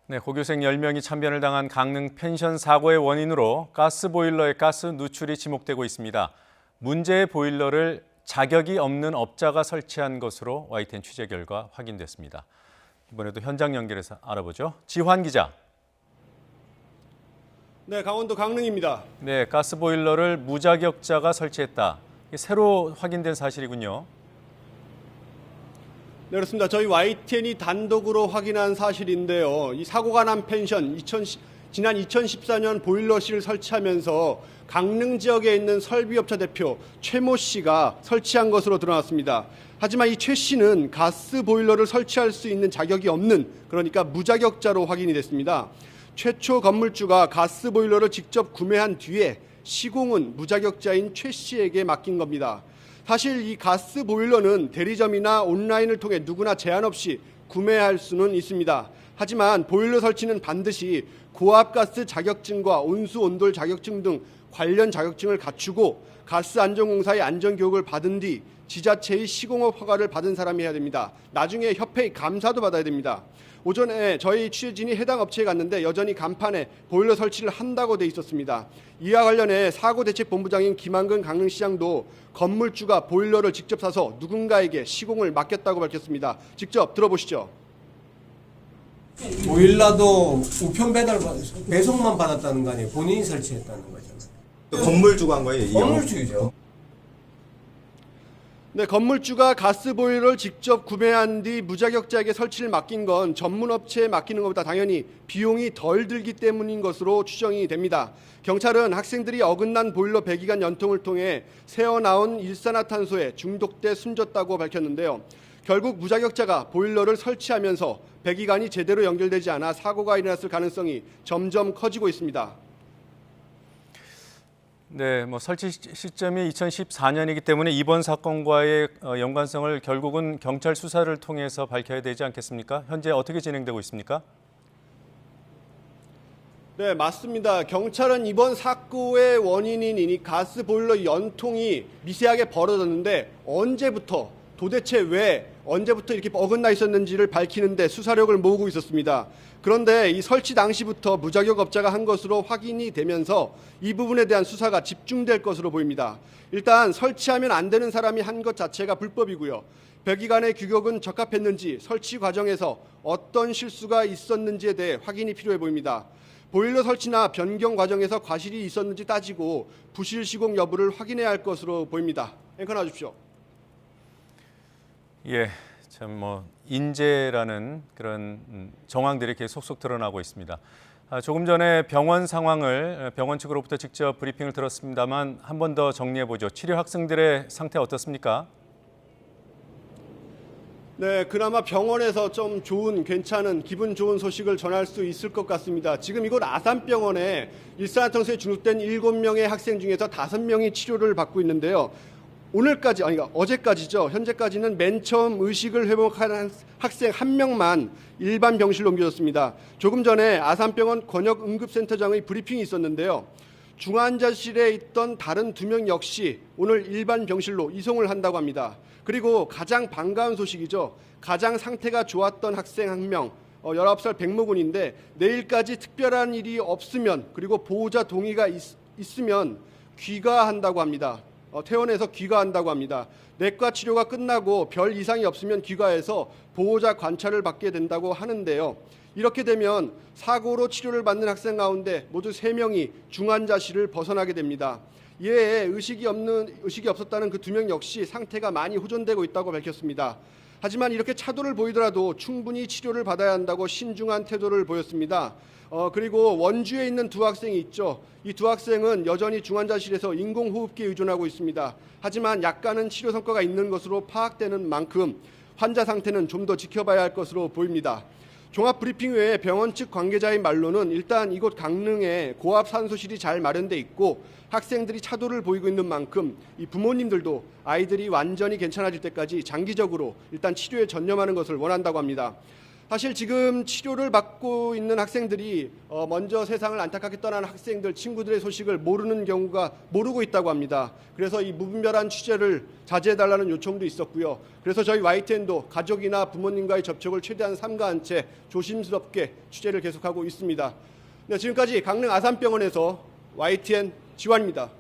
네, 고교생 10명이 참변을 당한 강릉 펜션 사고의 원인으로 가스보일러의 가스 누출이 지목되고 있습니다. 문제의 보일러를 자격이 없는 업자가 설치한 것으로 YTN 취재 결과 확인됐습니다. 이번에도 현장 연결해서 알아보죠. 지환 기자. 네, 강원도 강릉입니다. 네, 가스보일러를 무자격자가 설치했다. 이게 새로 확인된 사실이군요. 네, 그렇습니다. 저희 YTN이 단독으로 확인한 사실인데요. 이 사고가 난 펜션 지난 2014년 보일러실을 설치하면서 강릉 지역에 있는 설비업체 대표 최모 씨가 설치한 것으로 드러났습니다. 하지만 이 최 씨는 가스 보일러를 설치할 수 있는 자격이 없는, 그러니까 무자격자로 확인이 됐습니다. 최초 건물주가 가스 보일러를 직접 구매한 뒤에 시공은 무자격자인 최 씨에게 맡긴 겁니다. 사실 이 가스 보일러는 대리점이나 온라인을 통해 누구나 제한 없이 구매할 수는 있습니다. 하지만 보일러 설치는 반드시 고압가스 자격증과 온수 온돌 자격증 등 관련 자격증을 갖추고 가스안전공사의 안전교육을 받은 뒤 지자체의 시공업 허가를 받은 사람이 해야 됩니다. 나중에 협회의 감사도 받아야 됩니다. 오전에 저희 취재진이 해당 업체에 갔는데 여전히 간판에 보일러 설치를 한다고 돼 있었습니다. 이와 관련해 사고대책본부장인 김한근 강릉시장도 건물주가 보일러를 직접 사서 누군가에게 시공을 맡겼다고 밝혔습니다. 직접 들어보시죠. 보일러도 우편 배송만 받았다는 거 아니에요? 본인이 설치했다는 거잖아요. 건물주가 한 거예요? 건물주죠. 네, 건물주가 가스보일러를 직접 구매한 뒤 무자격자에게 설치를 맡긴 건 전문업체에 맡기는 것보다 당연히 비용이 덜 들기 때문인 것으로 추정이 됩니다. 경찰은 학생들이 어긋난 보일러 배기관 연통을 통해 새어나온 일산화탄소에 중독돼 숨졌다고 밝혔는데요. 결국 무자격자가 보일러를 설치하면서 배기관이 제대로 연결되지 않아 사고가 일어났을 가능성이 점점 커지고 있습니다. 네, 설치 시점이 2014년이기 때문에 이번 사건과의 연관성을 결국은 경찰 수사를 통해서 밝혀야 되지 않겠습니까? 현재 어떻게 진행되고 있습니까? 네, 맞습니다. 경찰은 이번 사고의 원인인 이 가스 보일러 연통이 미세하게 벌어졌는데 언제부터, 도대체 왜, 언제부터 이렇게 어긋나 있었는지를 밝히는 데 수사력을 모으고 있었습니다. 그런데 이 설치 당시부터 무자격업자가 한 것으로 확인이 되면서 이 부분에 대한 수사가 집중될 것으로 보입니다. 일단 설치하면 안 되는 사람이 한 것 자체가 불법이고요. 배기관의 규격은 적합했는지, 설치 과정에서 어떤 실수가 있었는지에 대해 확인이 필요해 보입니다. 보일러 설치나 변경 과정에서 과실이 있었는지 따지고 부실 시공 여부를 확인해야 할 것으로 보입니다. 앵커 나와주십시오. 예, 참 인재라는 그런 정황들이 계속 속속 드러나고 있습니다. 조금 전에 병원 상황을 병원 측으로부터 직접 브리핑을 들었습니다만 한 번 더 정리해 보죠. 치료 학생들의 상태 어떻습니까? 네, 그나마 병원에서 좀 괜찮은, 기분 좋은 소식을 전할 수 있을 것 같습니다. 지금 이곳 아산병원에 일산화탄소에 중독된 7명의 학생 중에서 5명이 치료를 받고 있는데요. 어제까지죠. 현재까지는 맨 처음 의식을 회복한 학생 1명만 일반 병실로 옮겨졌습니다. 조금 전에 아산병원 권역응급센터장의 브리핑이 있었는데요. 중환자실에 있던 다른 2명 역시 오늘 일반 병실로 이송을 한다고 합니다. 그리고 가장 반가운 소식이죠. 가장 상태가 좋았던 학생 1명, 19살 백모군인데 내일까지 특별한 일이 없으면, 그리고 보호자 동의가 있으면 귀가한다고 합니다. 퇴원해서 귀가한다고 합니다. 내과 치료가 끝나고 별 이상이 없으면 귀가해서 보호자 관찰을 받게 된다고 하는데요. 이렇게 되면 사고로 치료를 받는 학생 가운데 모두 3명이 중환자실을 벗어나게 됩니다. 이에 의식이 없었다는 그 2명 역시 상태가 많이 호전되고 있다고 밝혔습니다. 하지만 이렇게 차도를 보이더라도 충분히 치료를 받아야 한다고 신중한 태도를 보였습니다. 그리고 원주에 있는 2 학생이 있죠. 이 2 학생은 여전히 중환자실에서 인공호흡기에 의존하고 있습니다. 하지만 약간은 치료 성과가 있는 것으로 파악되는 만큼 환자 상태는 좀 더 지켜봐야 할 것으로 보입니다. 종합브리핑 외에 병원 측 관계자의 말로는 일단 이곳 강릉에 고압 산소실이 잘 마련돼 있고 학생들이 차도를 보이고 있는 만큼 이 부모님들도 아이들이 완전히 괜찮아질 때까지 장기적으로 일단 치료에 전념하는 것을 원한다고 합니다. 사실 지금 치료를 받고 있는 학생들이 먼저 세상을 안타깝게 떠나는 학생들, 친구들의 소식을 모르고 있다고 합니다. 그래서 이 무분별한 취재를 자제해달라는 요청도 있었고요. 그래서 저희 YTN도 가족이나 부모님과의 접촉을 최대한 삼가한 채 조심스럽게 취재를 계속하고 있습니다. 네, 지금까지 강릉 아산병원에서 YTN 지환입니다.